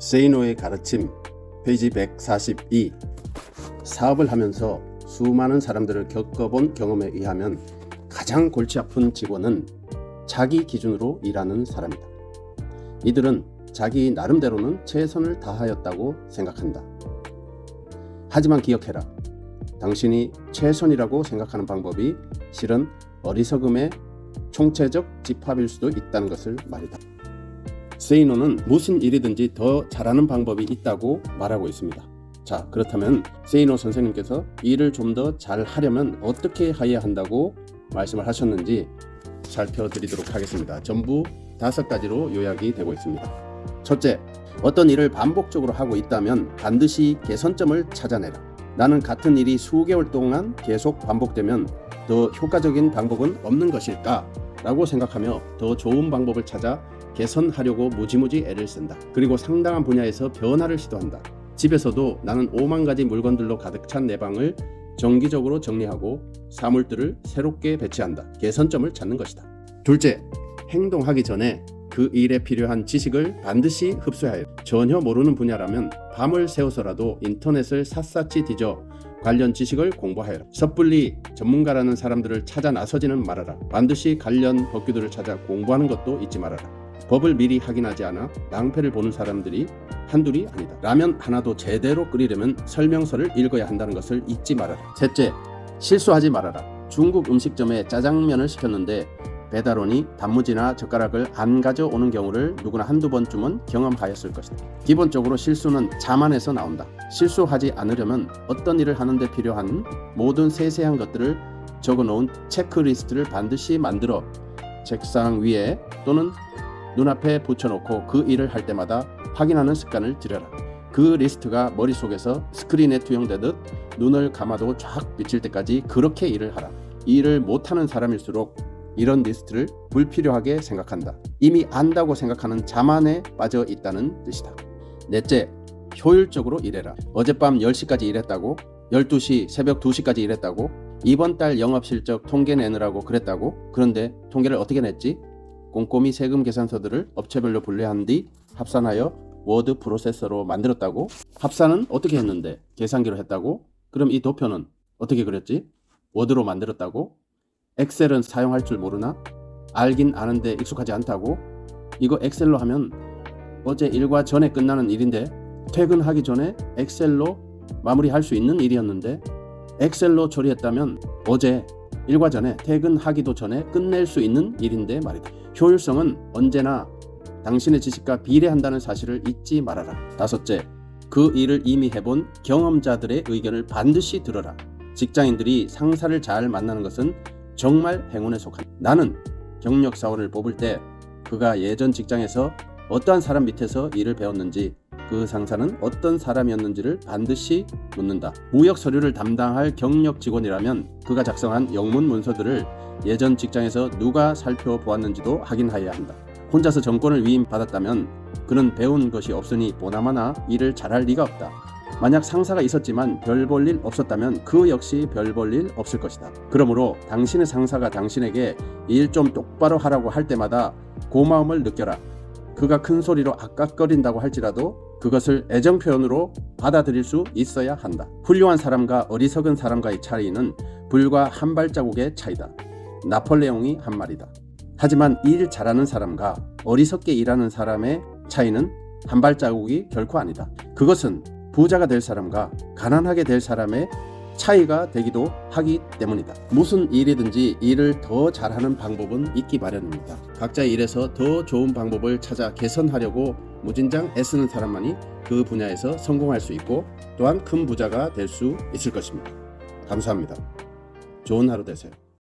세이노의 가르침 페이지 142. 사업을 하면서 수많은 사람들을 겪어본 경험에 의하면 가장 골치 아픈 직원은 자기 기준으로 일하는 사람이다. 이들은 자기 나름대로는 최선을 다하였다고 생각한다. 하지만 기억해라. 당신이 최선이라고 생각하는 방법이 실은 어리석음의 총체적 집합일 수도 있다는 것을 말이다. 세이노는 무슨 일이든지 더 잘하는 방법이 있다고 말하고 있습니다. 자, 그렇다면 세이노 선생님께서 일을 좀 더 잘하려면 어떻게 해야 한다고 말씀을 하셨는지 살펴드리도록 하겠습니다. 전부 5가지로 요약이 되고 있습니다. 첫째, 어떤 일을 반복적으로 하고 있다면 반드시 개선점을 찾아내라. 나는 같은 일이 수개월 동안 계속 반복되면 더 효과적인 방법은 없는 것일까? 라고 생각하며 더 좋은 방법을 찾아 개선하려고 무지무지 애를 쓴다. 그리고 상당한 분야에서 변화를 시도한다. 집에서도 나는 5만 가지 물건들로 가득 찬 내 방을 정기적으로 정리하고 사물들을 새롭게 배치한다. 개선점을 찾는 것이다. 둘째, 행동하기 전에 그 일에 필요한 지식을 반드시 흡수해야 해요. 전혀 모르는 분야라면 밤을 새워서라도 인터넷을 샅샅이 뒤져 관련 지식을 공부하여라. 섣불리 전문가라는 사람들을 찾아 나서지는 말아라. 반드시 관련 법규들을 찾아 공부하는 것도 잊지 말아라. 법을 미리 확인하지 않아 낭패를 보는 사람들이 한둘이 아니다. 라면 하나도 제대로 끓이려면 설명서를 읽어야 한다는 것을 잊지 말아라. 셋째, 실수하지 말아라. 중국 음식점에 짜장면을 시켰는데 배달원이 단무지나 젓가락을 안 가져오는 경우를 누구나 한두 번쯤은 경험하였을 것이다. 기본적으로 실수는 자만에서 나온다. 실수하지 않으려면 어떤 일을 하는데 필요한 모든 세세한 것들을 적어놓은 체크리스트를 반드시 만들어 책상 위에 또는 눈앞에 붙여놓고 그 일을 할 때마다 확인하는 습관을 들여라. 그 리스트가 머릿속에서 스크린에 투영되듯 눈을 감아도 쫙 비칠 때까지 그렇게 일을 하라. 일을 못하는 사람일수록 이런 리스트를 불필요하게 생각한다. 이미 안다고 생각하는 자만에 빠져 있다는 뜻이다. 넷째, 효율적으로 일해라. 어젯밤 10시까지 일했다고? 12시, 새벽 2시까지 일했다고? 이번 달 영업실적 통계 내느라고 그랬다고? 그런데 통계를 어떻게 냈지? 꼼꼼히 세금 계산서들을 업체별로 분류한 뒤 합산하여 워드 프로세서로 만들었다고? 합산은 어떻게 했는데? 계산기로 했다고? 그럼 이 도표는 어떻게 그렸지? 워드로 만들었다고? 엑셀은 사용할 줄 모르나? 알긴 아는데 익숙하지 않다고? 이거 엑셀로 하면 어제 일과 전에 끝나는 일인데 퇴근하기 전에 엑셀로 마무리할 수 있는 일이었는데 엑셀로 처리했다면 어제 일과 전에 퇴근하기도 전에 끝낼 수 있는 일인데 말이다. 효율성은 언제나 당신의 지식과 비례한다는 사실을 잊지 말아라. 다섯째, 그 일을 이미 해본 경험자들의 의견을 반드시 들어라. 직장인들이 상사를 잘 만나는 것은 정말 행운에 속한다. 나는 경력 사원을 뽑을 때 그가 예전 직장에서 어떠한 사람 밑에서 일을 배웠는지 그 상사는 어떤 사람이었는지를 반드시 묻는다. 무역 서류를 담당할 경력 직원이라면 그가 작성한 영문 문서들을 예전 직장에서 누가 살펴보았는지도 확인해야 한다. 혼자서 정권을 위임받았다면 그는 배운 것이 없으니 보나마나 일을 잘할 리가 없다. 만약 상사가 있었지만 별 볼 일 없었다면 그 역시 별 볼 일 없을 것이다. 그러므로 당신의 상사가 당신에게 일 좀 똑바로 하라고 할 때마다 고마움을 느껴라. 그가 큰 소리로 악각거린다고 할지라도 그것을 애정 표현으로 받아들일 수 있어야 한다. 훌륭한 사람과 어리석은 사람과의 차이는 불과 한 발자국의 차이다. 나폴레옹이 한 말이다. 하지만 일 잘하는 사람과 어리석게 일하는 사람의 차이는 한 발자국이 결코 아니다. 그것은 부자가 될 사람과 가난하게 될 사람의 차이가 되기도 하기 때문이다. 무슨 일이든지 일을 더 잘하는 방법은 있기 마련입니다. 각자의 일에서 더 좋은 방법을 찾아 개선하려고 무진장 애쓰는 사람만이 그 분야에서 성공할 수 있고 또한 큰 부자가 될 수 있을 것입니다. 감사합니다. 좋은 하루 되세요.